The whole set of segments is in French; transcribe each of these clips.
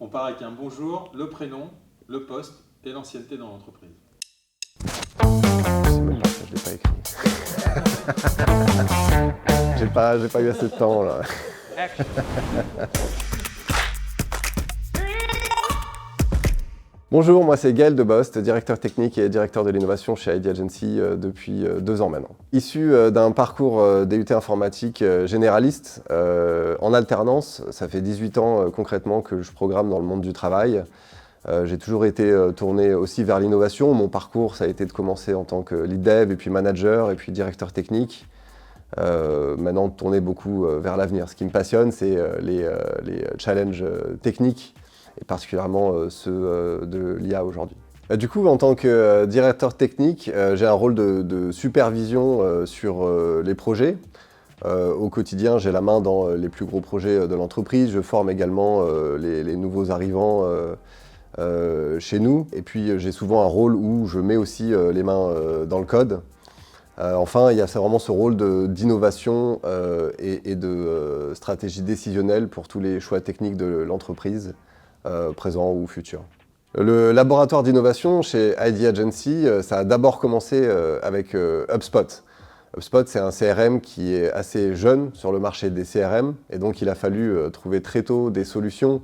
On part avec un bonjour, le prénom, le poste et l'ancienneté dans l'entreprise. Je sais même pas, ça, je l'ai pas écrit. J'ai pas eu assez de temps là. Bonjour, moi c'est Gaël Debost, directeur technique et directeur de l'innovation chez ID Agency depuis 2 ans maintenant. Issu d'un parcours DUT informatique généraliste, en alternance, ça fait 18 ans concrètement que je programme dans le monde du travail. J'ai toujours été tourné aussi vers l'innovation. Mon parcours, ça a été de commencer en tant que lead dev, et puis manager, et puis directeur technique. Maintenant, tourner beaucoup vers l'avenir. Ce qui me passionne, c'est les challenges techniques, et particulièrement ceux de l'IA aujourd'hui. Du coup, en tant que directeur technique, j'ai un rôle de supervision sur les projets. Au quotidien, j'ai la main dans les plus gros projets de l'entreprise. Je forme également les nouveaux arrivants chez nous. Et puis, j'ai souvent un rôle où je mets aussi les mains dans le code. Enfin, il y a vraiment ce rôle d'innovation et de stratégie décisionnelle pour tous les choix techniques de l'entreprise, présents ou futurs. Le laboratoire d'innovation chez ID Agency, ça a d'abord commencé avec HubSpot. HubSpot, c'est un CRM qui est assez jeune sur le marché des CRM, et donc il a fallu trouver très tôt des solutions,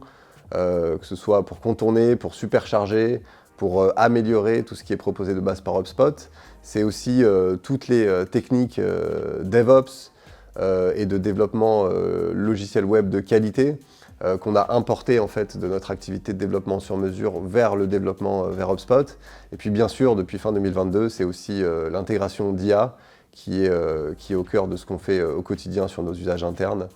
que ce soit pour contourner, pour supercharger, pour améliorer tout ce qui est proposé de base par HubSpot. C'est aussi toutes les techniques DevOps et de développement logiciel web de qualité qu'on a importé en fait de notre activité de développement sur mesure vers le développement vers HubSpot. Et puis bien sûr, depuis fin 2022, c'est aussi l'intégration d'IA qui est au cœur de ce qu'on fait au quotidien sur nos usages internes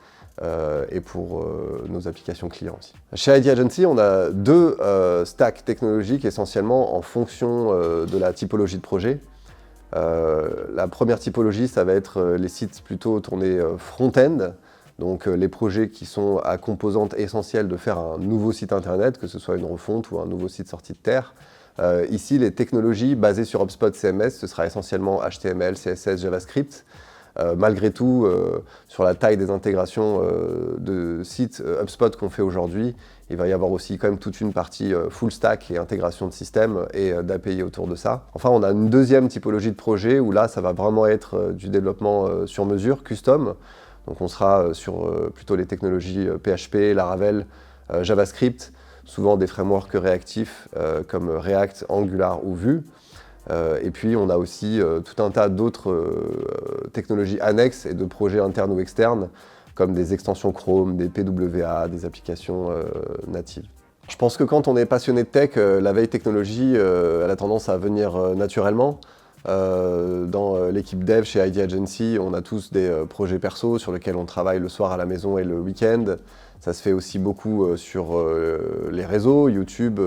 et pour nos applications clients aussi. Chez ID Agency, on a 2 stacks technologiques essentiellement en fonction de la typologie de projet. La première typologie, ça va être les sites plutôt tournés front-end, donc les projets qui sont à composante essentielle de faire un nouveau site internet, que ce soit une refonte ou un nouveau site sorti de terre. Ici, les technologies basées sur HubSpot CMS, ce sera essentiellement HTML, CSS, JavaScript. Malgré tout, sur la taille des intégrations de sites HubSpot qu'on fait aujourd'hui, il va y avoir aussi quand même toute une partie full stack et intégration de système et d'API autour de ça. Enfin, on a une deuxième typologie de projet où là, ça va vraiment être du développement sur mesure, custom. Donc on sera sur plutôt les technologies PHP, Laravel, JavaScript, souvent des frameworks réactifs comme React, Angular ou Vue. Et puis on a aussi tout un tas d'autres technologies annexes et de projets internes ou externes, comme des extensions Chrome, des PWA, des applications natives. Je pense que quand on est passionné de tech, la veille technologie, elle a tendance à venir naturellement. Dans l'équipe dev chez ID Agency, on a tous des projets perso sur lesquels on travaille le soir à la maison et le week-end. Ça se fait aussi beaucoup sur les réseaux, YouTube,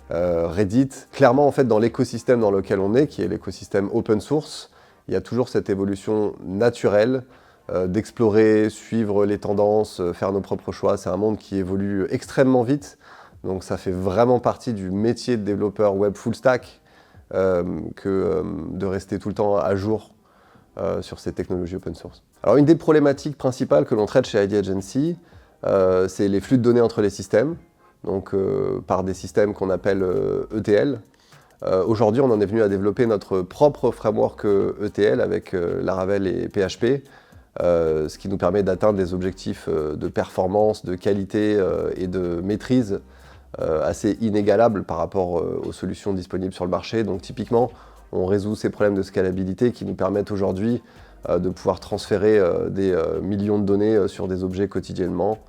Reddit. Clairement, en fait, dans l'écosystème dans lequel on est, qui est l'écosystème open source, il y a toujours cette évolution naturelle d'explorer, suivre les tendances, faire nos propres choix. C'est un monde qui évolue extrêmement vite. Donc ça fait vraiment partie du métier de développeur web full stack que de rester tout le temps à jour sur ces technologies open source. Alors une des problématiques principales que l'on traite chez ID Agency, c'est les flux de données entre les systèmes, donc par des systèmes qu'on appelle ETL. Aujourd'hui, on en est venu à développer notre propre framework ETL avec Laravel et PHP, ce qui nous permet d'atteindre des objectifs de performance, de qualité et de maîtrise assez inégalables par rapport aux solutions disponibles sur le marché. Donc typiquement, on résout ces problèmes de scalabilité qui nous permettent aujourd'hui de pouvoir transférer des millions de données sur des objets quotidiennement,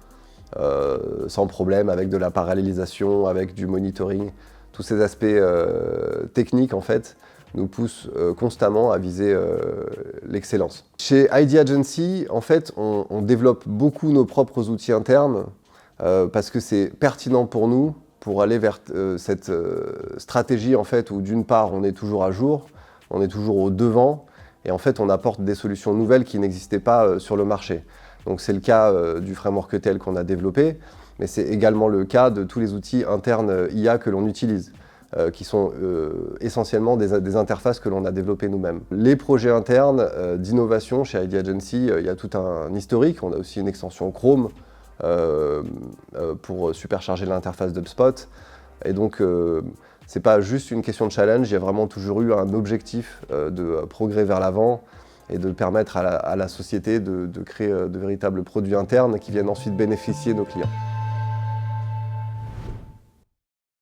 sans problème, avec de la parallélisation, avec du monitoring. Tous ces aspects techniques, en fait, nous poussent constamment à viser l'excellence. Chez ID Agency, en fait, on développe beaucoup nos propres outils internes parce que c'est pertinent pour nous pour aller vers cette stratégie, en fait, où d'une part, on est toujours à jour, on est toujours au devant, et en fait, on apporte des solutions nouvelles qui n'existaient pas sur le marché. Donc c'est le cas du framework ETL qu'on a développé, mais c'est également le cas de tous les outils internes IA que l'on utilise, qui sont essentiellement des interfaces que l'on a développées nous-mêmes. Les projets internes d'innovation chez ID Agency, il y a tout un historique. On a aussi une extension Chrome pour supercharger l'interface d'HubSpot. Et donc, c'est pas juste une question de challenge, il y a vraiment toujours eu un objectif de progrès vers l'avant et de permettre à la société de créer de véritables produits internes qui viennent ensuite bénéficier nos clients.